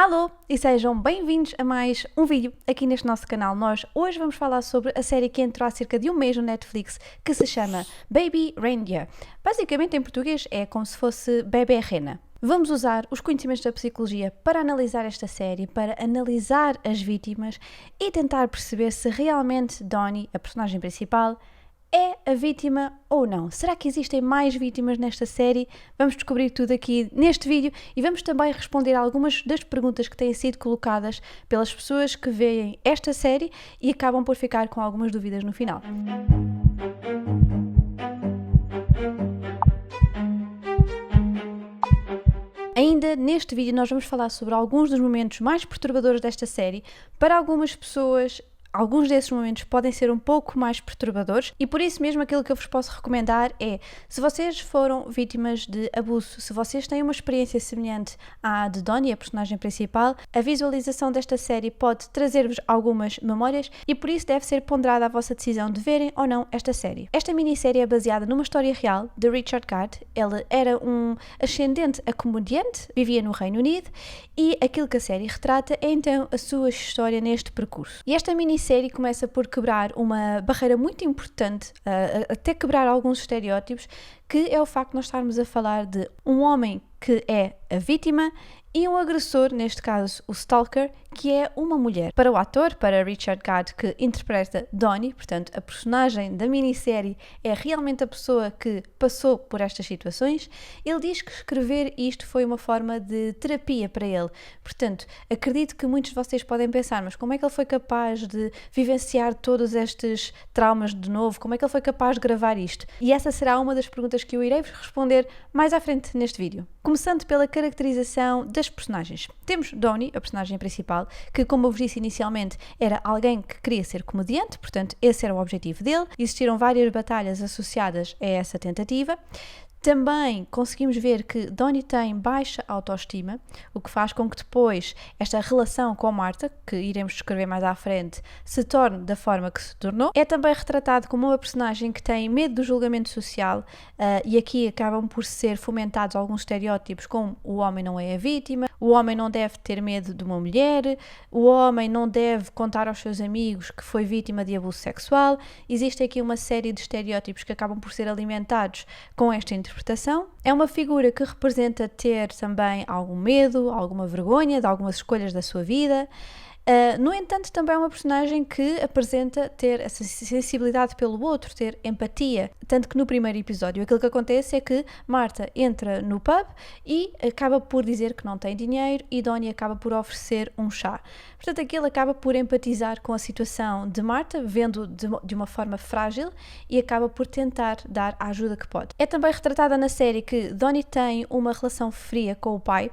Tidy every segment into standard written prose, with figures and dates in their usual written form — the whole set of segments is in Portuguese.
Alô e sejam bem-vindos a mais um vídeo aqui neste nosso canal. Nós hoje vamos falar sobre a série que entrou há cerca de um mês no Netflix, que se chama Baby Reindeer. Basicamente, em português, é como se fosse Bebé Rena. Vamos usar os conhecimentos da psicologia para analisar esta série, para analisar as vítimas e tentar perceber se realmente Donnie, a personagem principal, é a vítima ou não? Será que existem mais vítimas nesta série? Vamos descobrir tudo aqui neste vídeo e vamos também responder a algumas das perguntas que têm sido colocadas pelas pessoas que veem esta série e acabam por ficar com algumas dúvidas no final. Ainda neste vídeo nós vamos falar sobre alguns dos momentos mais perturbadores desta série. Para algumas pessoas, alguns desses momentos podem ser um pouco mais perturbadores e por isso mesmo aquilo que eu vos posso recomendar é, se vocês foram vítimas de abuso, se vocês têm uma experiência semelhante à de Donnie, a personagem principal, a visualização desta série pode trazer-vos algumas memórias e por isso deve ser ponderada a vossa decisão de verem ou não esta série. Esta minissérie é baseada numa história real de Richard Gere. Ele era um ascendente a comediante, vivia no Reino Unido e aquilo que a série retrata é então a sua história neste percurso. E esta minissérie começa por quebrar uma barreira muito importante, até quebrar alguns estereótipos, que é o facto de nós estarmos a falar de um homem que é a vítima e um agressor, neste caso o stalker, que é uma mulher. Para o ator, para Richard Gere, que interpreta Donnie, portanto a personagem da minissérie é realmente a pessoa que passou por estas situações, ele diz que escrever isto foi uma forma de terapia para ele. Portanto, acredito que muitos de vocês podem pensar, mas como é que ele foi capaz de vivenciar todos estes traumas de novo? Como é que ele foi capaz de gravar isto? E essa será uma das perguntas que eu irei vos responder mais à frente neste vídeo. Começando pela caracterização das personagens. Temos Donnie, a personagem principal, que, como eu vos disse inicialmente, era alguém que queria ser comediante, portanto esse era o objetivo dele. Existiram várias batalhas associadas a essa tentativa. Também conseguimos ver que Donnie tem baixa autoestima, o que faz com que depois esta relação com a Marta, que iremos descrever mais à frente, se torne da forma que se tornou. É também retratado como uma personagem que tem medo do julgamento social e aqui acabam por ser fomentados alguns estereótipos como o homem não é a vítima, o homem não deve ter medo de uma mulher, o homem não deve contar aos seus amigos que foi vítima de abuso sexual. Existe aqui uma série de estereótipos que acabam por ser alimentados com esta interpretação. É uma figura que representa ter também algum medo, alguma vergonha de algumas escolhas da sua vida. No entanto, também é uma personagem que apresenta ter essa sensibilidade pelo outro, ter empatia. Tanto que no primeiro episódio aquilo que acontece é que Marta entra no pub e acaba por dizer que não tem dinheiro e Donnie acaba por oferecer um chá. Portanto, aquilo acaba por empatizar com a situação de Marta, vendo de uma forma frágil e acaba por tentar dar a ajuda que pode. É também retratada na série que Donnie tem uma relação fria com o pai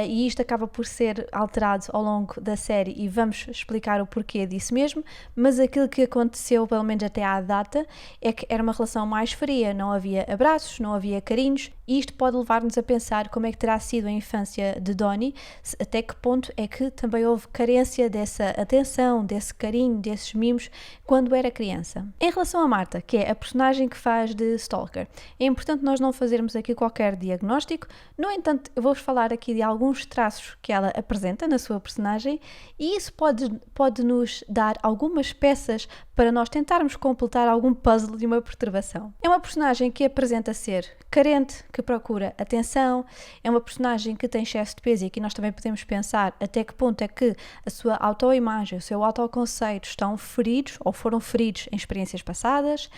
e isto acaba por ser alterado ao longo da série e vamos explicar o porquê disso mesmo, mas aquilo que aconteceu, pelo menos até à data, é que era uma relação mais fria, não havia abraços, não havia carinhos, e isto pode levar-nos a pensar como é que terá sido a infância de Donnie, até que ponto é que também houve carência dessa atenção, desse carinho, desses mimos, quando era criança. Em relação a Marta, que é a personagem que faz de stalker, é importante nós não fazermos aqui qualquer diagnóstico, no entanto, eu vou-vos falar aqui de alguns traços que ela apresenta na sua personagem, e isso pode nos dar algumas peças para nós tentarmos completar algum puzzle de uma perturbação. É uma personagem que apresenta ser carente, que procura atenção, é uma personagem que tem excesso de peso e aqui nós também podemos pensar até que ponto é que a sua autoimagem, o seu autoconceito estão feridos ou foram feridos em experiências passadas.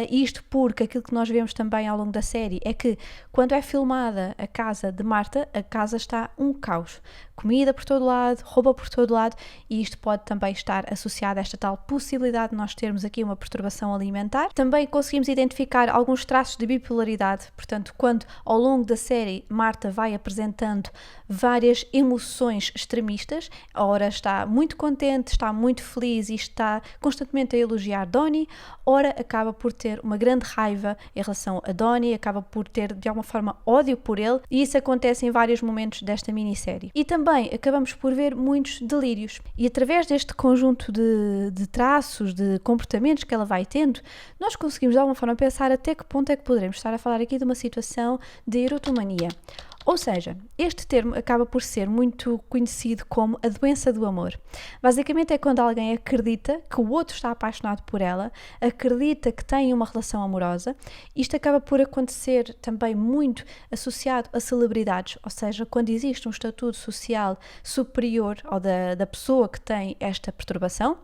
Isto porque aquilo que nós vemos também ao longo da série é que quando é filmada a casa de Marta, a casa está um caos. Comida por todo lado, roupa por todo lado, e isto pode também estar associado a esta tal possibilidade de nós termos aqui uma perturbação alimentar. Também conseguimos identificar alguns traços de bipolaridade, portanto, quando ao longo da série Marta vai apresentando várias emoções extremistas, ora está muito contente, está muito feliz e está constantemente a elogiar Donnie, ora acaba por ter uma grande raiva em relação a Donnie, acaba por ter de alguma forma ódio por ele, e isso acontece em vários momentos desta minissérie. E também acabamos por ver muitos delírios, e através deste conjunto de traços, de comportamentos que ela vai tendo, nós conseguimos de alguma forma pensar até que ponto é que poderemos estar a falar aqui de uma situação de erotomania. Ou seja, este termo acaba por ser muito conhecido como a doença do amor. Basicamente é quando alguém acredita que o outro está apaixonado por ela, acredita que tem uma relação amorosa. Isto acaba por acontecer também muito associado a celebridades, ou seja, quando existe um estatuto social superior ao da pessoa que tem esta perturbação.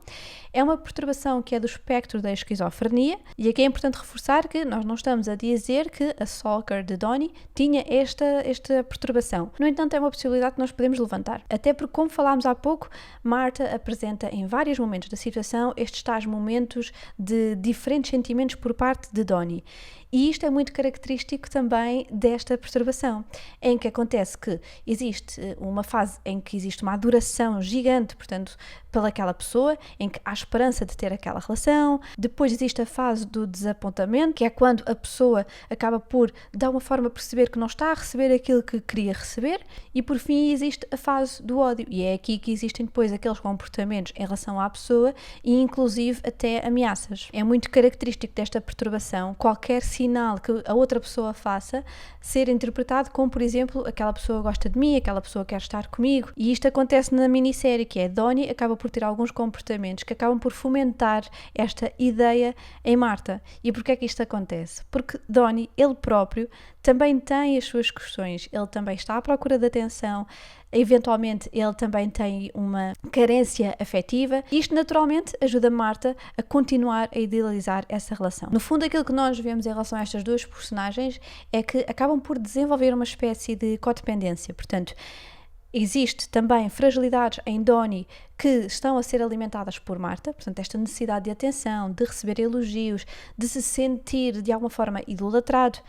É uma perturbação que é do espectro da esquizofrenia, e aqui é importante reforçar que nós não estamos a dizer que a stalker de Donnie tinha esta perturbação. No entanto, é uma possibilidade que nós podemos levantar. Até porque, como falámos há pouco, Marta apresenta em vários momentos da situação estes tais momentos de diferentes sentimentos por parte de Donnie. E isto é muito característico também desta perturbação, em que acontece que existe uma fase em que existe uma adoração gigante, portanto, pelaquela pessoa, em que há esperança de ter aquela relação. Depois existe a fase do desapontamento, que é quando a pessoa acaba por, de alguma forma, perceber que não está a receber aquilo que queria receber. E, por fim, existe a fase do ódio. E é aqui que existem depois aqueles comportamentos em relação à pessoa e, inclusive, até ameaças. É muito característico desta perturbação qualquer sinal que a outra pessoa faça ser interpretado como, por exemplo, aquela pessoa gosta de mim, aquela pessoa quer estar comigo. E isto acontece na minissérie, que é Donnie acaba por ter alguns comportamentos que acabam por fomentar esta ideia em Marta. E porquê é que isto acontece? Porque Donnie, ele próprio, também tem as suas questões, ele também está à procura de atenção, eventualmente ele também tem uma carência afetiva. Isto naturalmente ajuda Marta a continuar a idealizar essa relação. No fundo, aquilo que nós vemos em relação a estas duas personagens é que acabam por desenvolver uma espécie de codependência. Portanto, existe também fragilidades em Donnie que estão a ser alimentadas por Marta, portanto esta necessidade de atenção, de receber elogios, de se sentir de alguma forma idolatrado.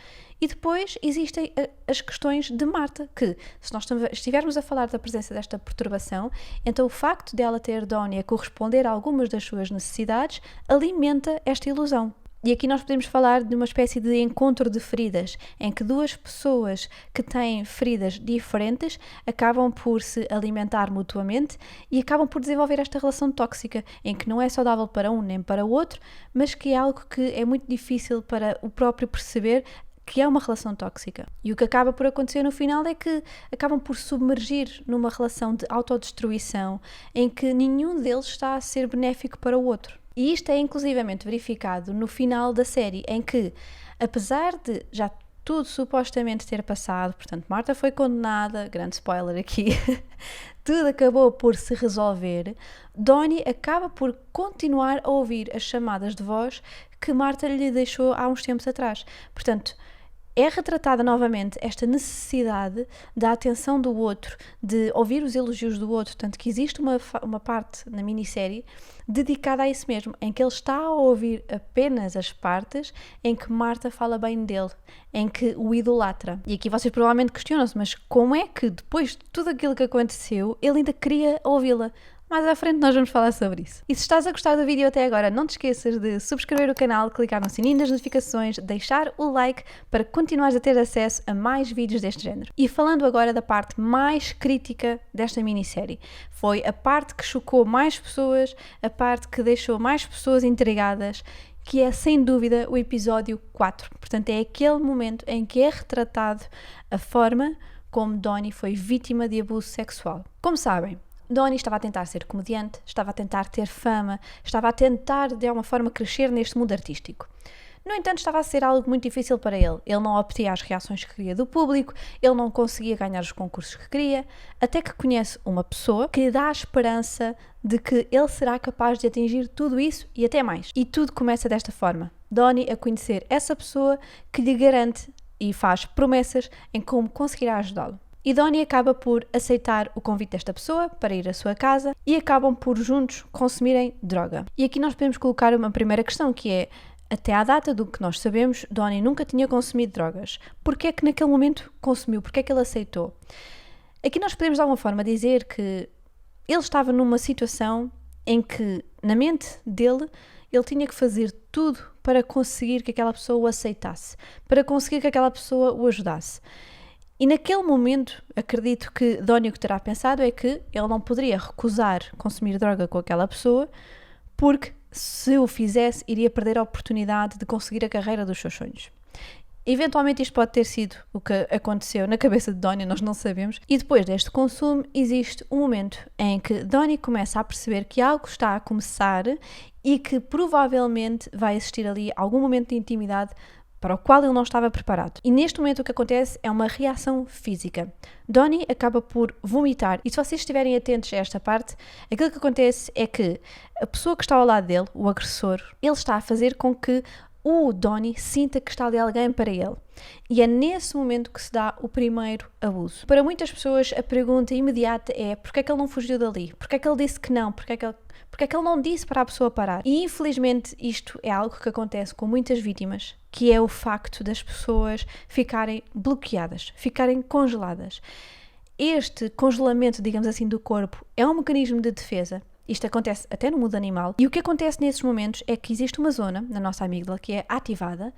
E depois existem as questões de Marta, que se nós estivermos a falar da presença desta perturbação, então o facto dela ter Donnie a corresponder a algumas das suas necessidades alimenta esta ilusão. E aqui nós podemos falar de uma espécie de encontro de feridas, em que duas pessoas que têm feridas diferentes acabam por se alimentar mutuamente e acabam por desenvolver esta relação tóxica, em que não é saudável para um nem para o outro, mas que é algo que é muito difícil para o próprio perceber que é uma relação tóxica. E o que acaba por acontecer no final é que acabam por submergir numa relação de autodestruição, em que nenhum deles está a ser benéfico para o outro. E isto é inclusivamente verificado no final da série, em que, apesar de já tudo supostamente ter passado, portanto Marta foi condenada, grande spoiler aqui, tudo acabou por se resolver, Donnie acaba por continuar a ouvir as chamadas de voz que Marta lhe deixou há uns tempos atrás. Portanto, é retratada novamente esta necessidade da atenção do outro, de ouvir os elogios do outro, tanto que existe uma parte na minissérie dedicada a isso mesmo, em que ele está a ouvir apenas as partes em que Marta fala bem dele, em que o idolatra. E aqui vocês provavelmente questionam-se, mas como é que depois de tudo aquilo que aconteceu, ele ainda queria ouvi-la? Mais à frente nós vamos falar sobre isso. E se estás a gostar do vídeo até agora, não te esqueças de subscrever o canal, clicar no sininho das notificações, deixar o like para continuares a ter acesso a mais vídeos deste género. E falando agora da parte mais crítica desta minissérie, foi a parte que chocou mais pessoas, a parte que deixou mais pessoas intrigadas, que é sem dúvida o episódio 4. Portanto, é aquele momento em que é retratado a forma como Donnie foi vítima de abuso sexual. Como sabem, Donnie estava a tentar ser comediante, estava a tentar ter fama, estava a tentar de alguma forma crescer neste mundo artístico. No entanto, estava a ser algo muito difícil para ele. Ele não obtinha as reações que queria do público, ele não conseguia ganhar os concursos que queria, até que conhece uma pessoa que lhe dá a esperança de que ele será capaz de atingir tudo isso e até mais. E tudo começa desta forma. Donnie a conhecer essa pessoa que lhe garante e faz promessas em como conseguirá ajudá-lo. E Donnie acaba por aceitar o convite desta pessoa para ir à sua casa e acabam por juntos consumirem droga. E aqui nós podemos colocar uma primeira questão, que é, até à data do que nós sabemos, Donnie nunca tinha consumido drogas. Porquê é que naquele momento consumiu? Porquê é que ele aceitou? Aqui nós podemos de alguma forma dizer que ele estava numa situação em que, na mente dele, ele tinha que fazer tudo para conseguir que aquela pessoa o aceitasse, para conseguir que aquela pessoa o ajudasse. E naquele momento, acredito que Donnie o que terá pensado é que ele não poderia recusar consumir droga com aquela pessoa, porque se o fizesse, iria perder a oportunidade de conseguir a carreira dos seus sonhos. Eventualmente isto pode ter sido o que aconteceu na cabeça de Donnie, nós não sabemos. E depois deste consumo existe um momento em que Donnie começa a perceber que algo está a começar e que provavelmente vai existir ali algum momento de intimidade para o qual ele não estava preparado. E neste momento o que acontece é uma reação física. Donnie acaba por vomitar. E se vocês estiverem atentos a esta parte, aquilo que acontece é que a pessoa que está ao lado dele, o agressor, ele está a fazer com que o Donnie sinta que está ali alguém para ele. E é nesse momento que se dá o primeiro abuso. Para muitas pessoas a pergunta imediata é: porquê é que ele não fugiu dali? Porquê é que ele disse que não? Porquê é que ele não disse para a pessoa parar? E infelizmente isto é algo que acontece com muitas vítimas, que é o facto das pessoas ficarem bloqueadas, ficarem congeladas. Este congelamento, digamos assim, do corpo é um mecanismo de defesa. Isto acontece até no mundo animal. E o que acontece nesses momentos é que existe uma zona na nossa amígdala que é ativada,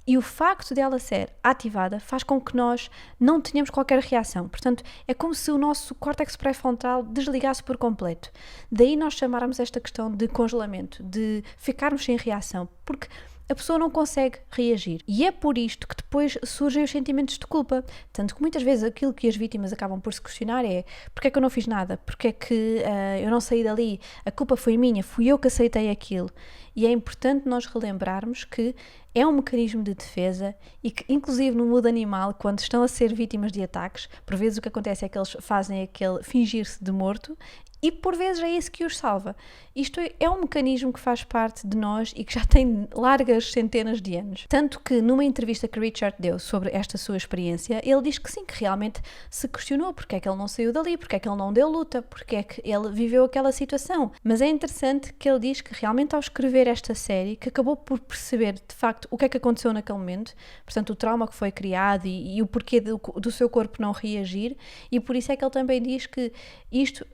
e o facto dela ser ativada faz com que nós não tenhamos qualquer reação. Portanto, é como se o nosso córtex pré-frontal desligasse por completo. Daí nós chamarmos esta questão de congelamento, de ficarmos sem reação, porque a pessoa não consegue reagir. E é por isto que depois surgem os sentimentos de culpa. Tanto que muitas vezes aquilo que as vítimas acabam por se questionar é: porque é que eu não fiz nada? Porque é que eu não saí dali? A culpa foi minha, fui eu que aceitei aquilo. E é importante nós relembrarmos que é um mecanismo de defesa e que, inclusive no mundo animal, quando estão a ser vítimas de ataques, por vezes o que acontece é que eles fazem aquele fingir-se de morto, e por vezes é isso que os salva. Isto é um mecanismo que faz parte de nós e que já tem largas centenas de anos. Tanto que numa entrevista que Richard deu sobre esta sua experiência, ele diz que sim, que realmente se questionou porque é que ele não saiu dali, porque é que ele não deu luta, porque é que ele viveu aquela situação. Mas é interessante que ele diz que realmente ao escrever esta série, que acabou por perceber de facto o que é que aconteceu naquele momento, portanto o trauma que foi criado e o porquê do seu corpo não reagir, e por isso é que ele também diz que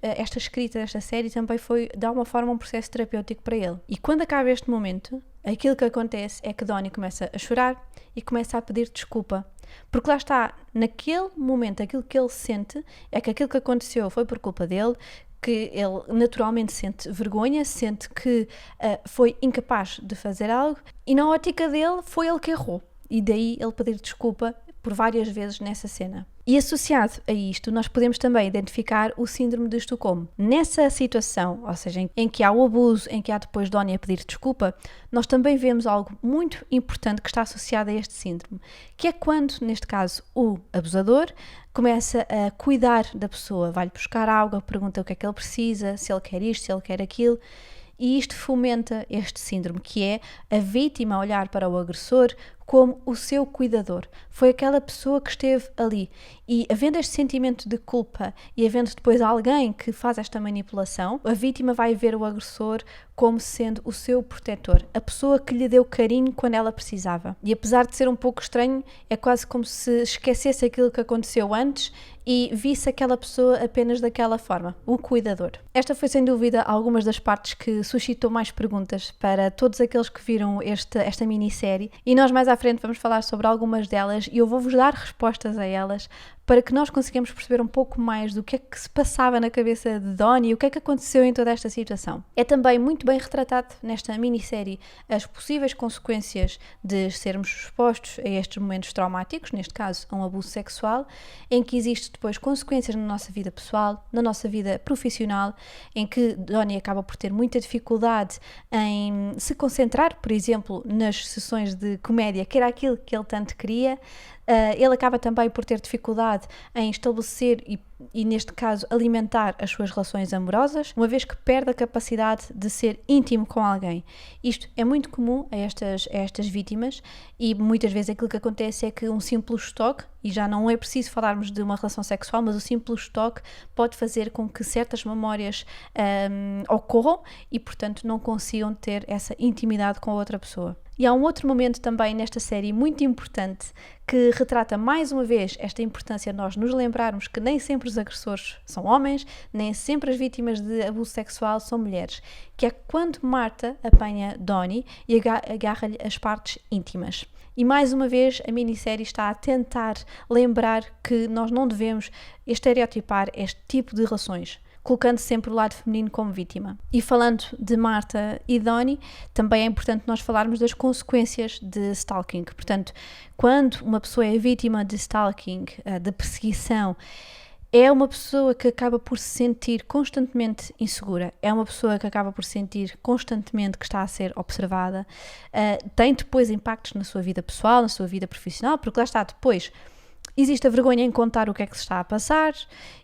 esta escrita desta série também foi, de alguma forma, um processo terapêutico para ele. E quando acaba este momento, aquilo que acontece é que Donnie começa a chorar e começa a pedir desculpa. Porque lá está, naquele momento, aquilo que ele sente é que aquilo que aconteceu foi por culpa dele, que ele naturalmente sente vergonha, sente que foi incapaz de fazer algo, e na ótica dele foi ele que errou. E daí ele pedir desculpa por várias vezes nessa cena. E associado a isto, nós podemos também identificar o síndrome de Estocolmo. Nessa situação, ou seja, em que há o abuso, em que há depois Donnie a pedir desculpa, nós também vemos algo muito importante que está associado a este síndrome, que é quando, neste caso, o abusador começa a cuidar da pessoa, vai-lhe buscar água, pergunta o que é que ele precisa, se ele quer isto, se ele quer aquilo, e isto fomenta este síndrome, que é a vítima olhar para o agressor como o seu cuidador. Foi aquela pessoa que esteve ali. E havendo este sentimento de culpa e havendo depois alguém que faz esta manipulação, a vítima vai ver o agressor como sendo o seu protetor, a pessoa que lhe deu carinho quando ela precisava. E apesar de ser um pouco estranho, é quase como se esquecesse aquilo que aconteceu antes e visse aquela pessoa apenas daquela forma, o cuidador. Esta foi sem dúvida algumas das partes que suscitou mais perguntas para todos aqueles que viram esta minissérie, e nós mais à frente vamos falar sobre algumas delas e eu vou-vos dar respostas a elas para que nós consigamos perceber um pouco mais do que é que se passava na cabeça de Donnie e o que é que aconteceu em toda esta situação. É também muito bem retratado nesta minissérie as possíveis consequências de sermos expostos a estes momentos traumáticos, neste caso a um abuso sexual, em que existe depois consequências na nossa vida pessoal, na nossa vida profissional, em que Donnie acaba por ter muita dificuldade em se concentrar, por exemplo, nas sessões de comédia, que era aquilo que ele tanto queria. Ele acaba também por ter dificuldade em estabelecer e, neste caso, alimentar as suas relações amorosas, uma vez que perde a capacidade de ser íntimo com alguém. Isto é muito comum a estas vítimas e muitas vezes aquilo que acontece é que um simples toque, e já não é preciso falarmos de uma relação sexual, mas o simples toque pode fazer com que certas memórias ocorram e, portanto, não consigam ter essa intimidade com a outra pessoa. E há um outro momento também nesta série muito importante que retrata mais uma vez esta importância de nós nos lembrarmos que nem sempre os agressores são homens, nem sempre as vítimas de abuso sexual são mulheres, que é quando Marta apanha Donnie e agarra-lhe as partes íntimas. E mais uma vez a minissérie está a tentar lembrar que nós não devemos estereotipar este tipo de relações, colocando sempre o lado feminino como vítima. E falando de Marta e Donnie, também é importante nós falarmos das consequências de stalking. Portanto, quando uma pessoa é vítima de stalking, de perseguição, é uma pessoa que acaba por se sentir constantemente insegura, é uma pessoa que acaba por sentir constantemente que está a ser observada, tem depois impactos na sua vida pessoal, na sua vida profissional, porque lá está depois. Existe a vergonha em contar o que é que se está a passar,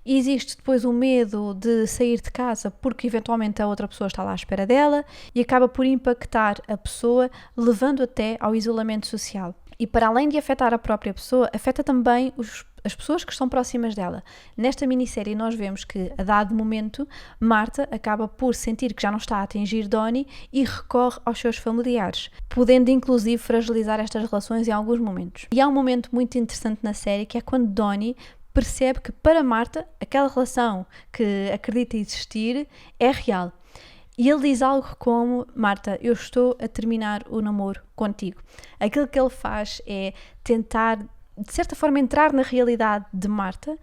existe depois o medo de sair de casa porque eventualmente a outra pessoa está lá à espera dela e acaba por impactar a pessoa, levando até ao isolamento social. E para além de afetar a própria pessoa, afeta também as pessoas que estão próximas dela. Nesta minissérie nós vemos que, a dado momento, Marta acaba por sentir que já não está a atingir Donnie e recorre aos seus familiares, podendo inclusive fragilizar estas relações em alguns momentos. E há um momento muito interessante na série que é quando Donnie percebe que para Marta aquela relação que acredita existir é real. E ele diz algo como: Marta, eu estou a terminar o namoro contigo. Aquilo que ele faz é tentar, de certa forma, entrar na realidade de Marta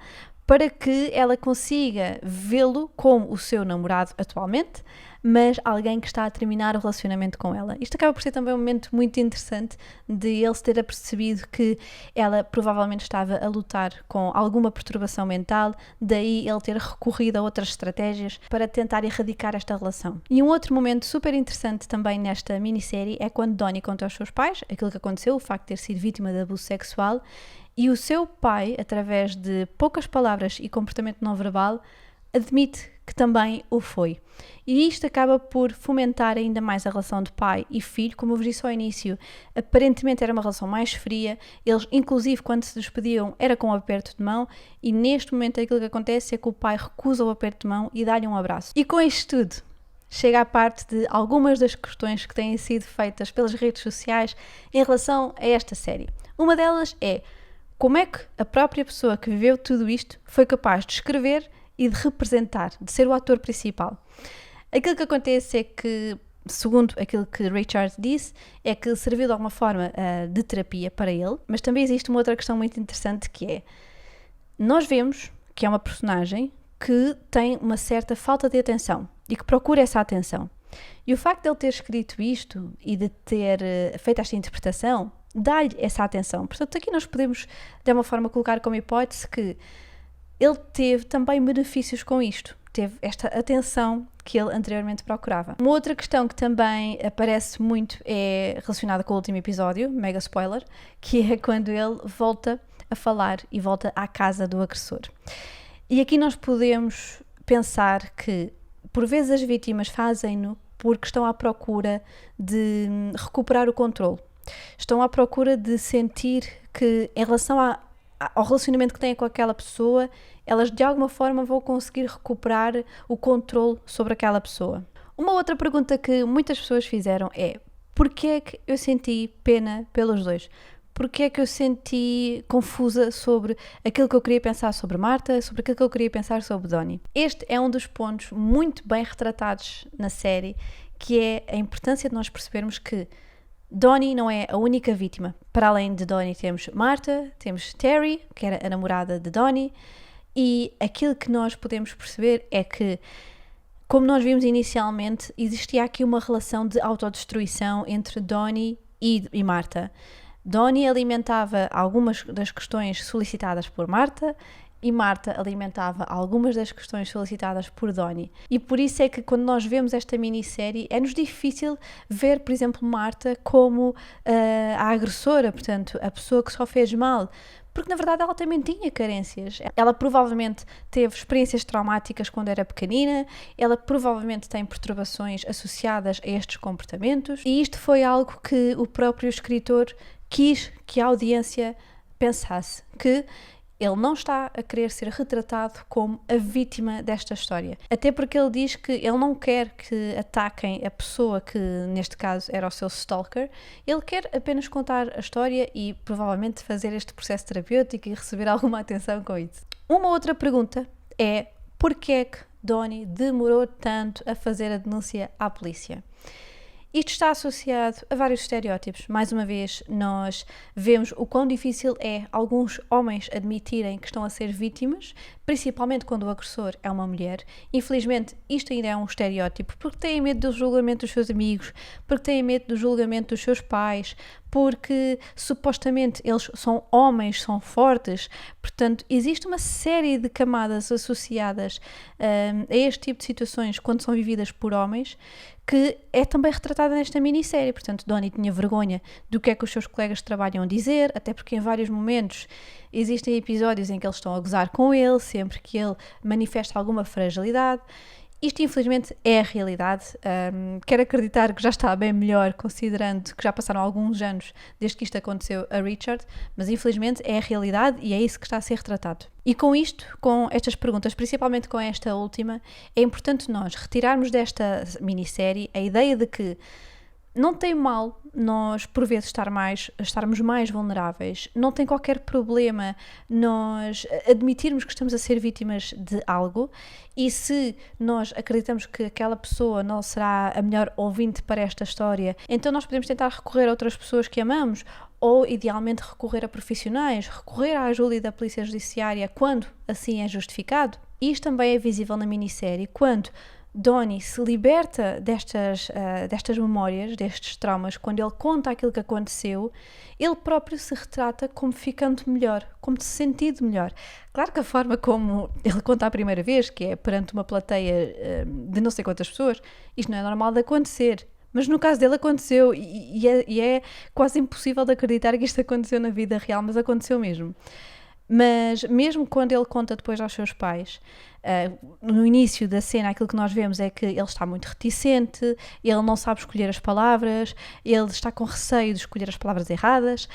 para que ela consiga vê-lo como o seu namorado atualmente, mas alguém que está a terminar o relacionamento com ela. Isto acaba por ser também um momento muito interessante de ele se ter apercebido que ela provavelmente estava a lutar com alguma perturbação mental, daí ele ter recorrido a outras estratégias para tentar erradicar esta relação. E um outro momento super interessante também nesta minissérie é quando Donnie conta aos seus pais aquilo que aconteceu, o facto de ter sido vítima de abuso sexual, e o seu pai, através de poucas palavras e comportamento não verbal, admite que também o foi. E isto acaba por fomentar ainda mais a relação de pai e filho. Como eu vos disse ao início, aparentemente era uma relação mais fria. Eles, inclusive, quando se despediam, era com um aperto de mão, e neste momento aquilo que acontece é que o pai recusa o aperto de mão e dá-lhe um abraço. E com isto tudo, chega à parte de algumas das questões que têm sido feitas pelas redes sociais em relação a esta série. Uma delas é: como é que a própria pessoa que viveu tudo isto foi capaz de escrever e de representar, de ser o ator principal? Aquilo que acontece é que, segundo aquilo que Richard disse, é que serviu de alguma forma de terapia para ele, mas também existe uma outra questão muito interessante que é: nós vemos que é uma personagem que tem uma certa falta de atenção e que procura essa atenção. E o facto de ele ter escrito isto e de ter feito esta interpretação dá-lhe essa atenção. Portanto, aqui nós podemos, de uma forma, colocar como hipótese que ele teve também benefícios com isto. Teve esta atenção que ele anteriormente procurava. Uma outra questão que também aparece muito é relacionada com o último episódio, mega spoiler, que é quando ele volta a falar e volta à casa do agressor. E aqui nós podemos pensar que, por vezes, as vítimas fazem-no porque estão à procura de recuperar o controle. Estão à procura de sentir que, em relação ao relacionamento que têm com aquela pessoa, elas de alguma forma vão conseguir recuperar o controle sobre aquela pessoa. Uma outra pergunta que muitas pessoas fizeram é: porquê é que eu senti pena pelos dois? Porquê é que eu senti confusa sobre aquilo que eu queria pensar sobre Marta, sobre aquilo que eu queria pensar sobre Donnie? Este é um dos pontos muito bem retratados na série, que é a importância de nós percebermos que Donnie não é a única vítima. Para além de Donnie temos Marta, temos Terry, que era a namorada de Donnie, e aquilo que nós podemos perceber é que, como nós vimos inicialmente, existia aqui uma relação de autodestruição entre Donnie e Marta. Donnie alimentava algumas das questões solicitadas por Marta e Marta alimentava algumas das questões solicitadas por Donnie. E por isso é que, quando nós vemos esta minissérie, é-nos difícil ver, por exemplo, Marta como a agressora, portanto, a pessoa que só fez mal, porque na verdade ela também tinha carências. Ela provavelmente teve experiências traumáticas quando era pequenina, ela provavelmente tem perturbações associadas a estes comportamentos, e isto foi algo que o próprio escritor quis que a audiência pensasse, que Ele não está a querer ser retratado como a vítima desta história. Até porque ele diz que ele não quer que ataquem a pessoa que, neste caso, era o seu stalker. Ele quer apenas contar a história e, provavelmente, fazer este processo terapêutico e receber alguma atenção com isso. Uma outra pergunta é: porquê é que Donnie demorou tanto a fazer a denúncia à polícia? Isto está associado a vários estereótipos. Mais uma vez, nós vemos o quão difícil é alguns homens admitirem que estão a ser vítimas, principalmente quando o agressor é uma mulher. Infelizmente, isto ainda é um estereótipo, porque têm medo do julgamento dos seus amigos, porque têm medo do julgamento dos seus pais, porque supostamente eles são homens, são fortes. Portanto, existe uma série de camadas associadas a este tipo de situações quando são vividas por homens, que é também retratada nesta minissérie. Portanto, Donnie tinha vergonha do que é que os seus colegas de trabalho iam dizer, até porque em vários momentos existem episódios em que eles estão a gozar com ele, sempre que ele manifesta alguma fragilidade. Isto, infelizmente, é a realidade. Quero acreditar que já está bem melhor, considerando que já passaram alguns anos desde que isto aconteceu a Richard, mas, infelizmente, é a realidade e é isso que está a ser retratado. E com isto, com estas perguntas, principalmente com esta última, é importante nós retirarmos desta minissérie a ideia de que não tem mal nós, por vezes, estarmos mais vulneráveis. Não tem qualquer problema nós admitirmos que estamos a ser vítimas de algo, e se nós acreditamos que aquela pessoa não será a melhor ouvinte para esta história, então nós podemos tentar recorrer a outras pessoas que amamos, ou idealmente recorrer a profissionais, recorrer à ajuda da Polícia Judiciária quando assim é justificado. Isto também é visível na minissérie quando Donnie se liberta destas memórias, destes traumas. Quando ele conta aquilo que aconteceu, ele próprio se retrata como ficando melhor, como se sentindo melhor. Claro que a forma como ele conta a primeira vez, que é perante uma plateia de não sei quantas pessoas, isto não é normal de acontecer. Mas no caso dele aconteceu e é quase impossível de acreditar que isto aconteceu na vida real, mas aconteceu mesmo. Mas mesmo quando ele conta depois aos seus pais, no início da cena aquilo que nós vemos é que ele está muito reticente, ele não sabe escolher as palavras, ele está com receio de escolher as palavras erradas.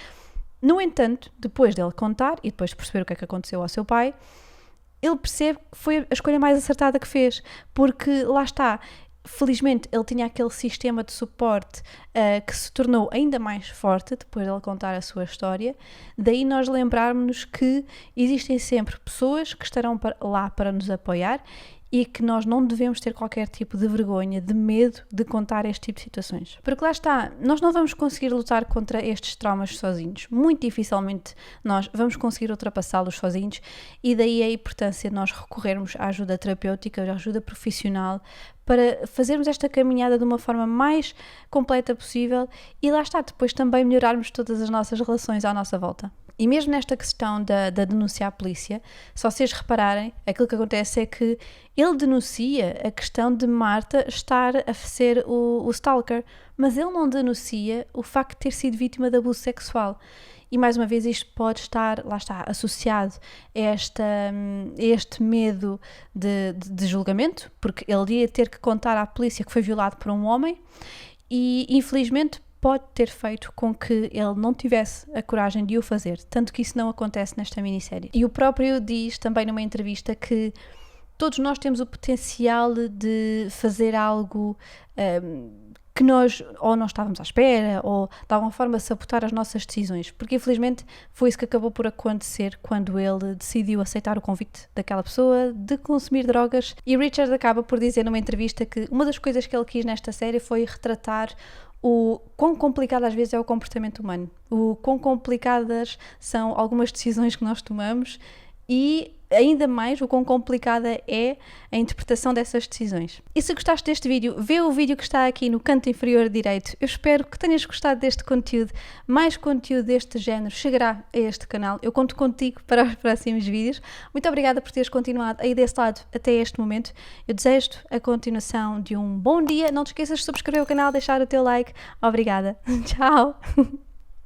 No entanto, depois dele contar e depois de perceber o que é que aconteceu ao seu pai, ele percebe que foi a escolha mais acertada que fez, porque lá está. Felizmente ele tinha aquele sistema de suporte que se tornou ainda mais forte depois de ele contar a sua história. Daí nós lembrarmos-nos que existem sempre pessoas que estarão lá para nos apoiar e que nós não devemos ter qualquer tipo de vergonha, de medo de contar este tipo de situações. Porque lá está, nós não vamos conseguir lutar contra estes traumas sozinhos. Muito dificilmente nós vamos conseguir ultrapassá-los sozinhos, e daí a importância de nós recorrermos à ajuda terapêutica, à ajuda profissional, para fazermos esta caminhada de uma forma mais completa possível e lá está, depois também melhorarmos todas as nossas relações à nossa volta. E mesmo nesta questão da denúncia à polícia, se vocês repararem, aquilo que acontece é que ele denuncia a questão de Marta estar a ser o stalker, mas ele não denuncia o facto de ter sido vítima de abuso sexual. E mais uma vez isto pode estar, lá está, associado a este medo de julgamento, porque ele ia ter que contar à polícia que foi violado por um homem e infelizmente pode ter feito com que ele não tivesse a coragem de o fazer, tanto que isso não acontece nesta minissérie. E o próprio diz também numa entrevista que todos nós temos o potencial de fazer algo que nós ou não estávamos à espera ou de alguma forma sabotar as nossas decisões, porque infelizmente foi isso que acabou por acontecer quando ele decidiu aceitar o convite daquela pessoa de consumir drogas. E Richard acaba por dizer numa entrevista que uma das coisas que ele quis nesta série foi retratar o quão complicado às vezes é o comportamento humano, o quão complicadas são algumas decisões que nós tomamos e ainda mais o quão complicada é a interpretação dessas decisões. E se gostaste deste vídeo, vê o vídeo que está aqui no canto inferior direito. Eu espero que tenhas gostado deste conteúdo. Mais conteúdo deste género chegará a este canal. Eu conto contigo para os próximos vídeos. Muito obrigada por teres continuado aí desse lado até este momento. Eu desejo-te a continuação de um bom dia. Não te esqueças de subscrever o canal, deixar o teu like. Obrigada. Tchau!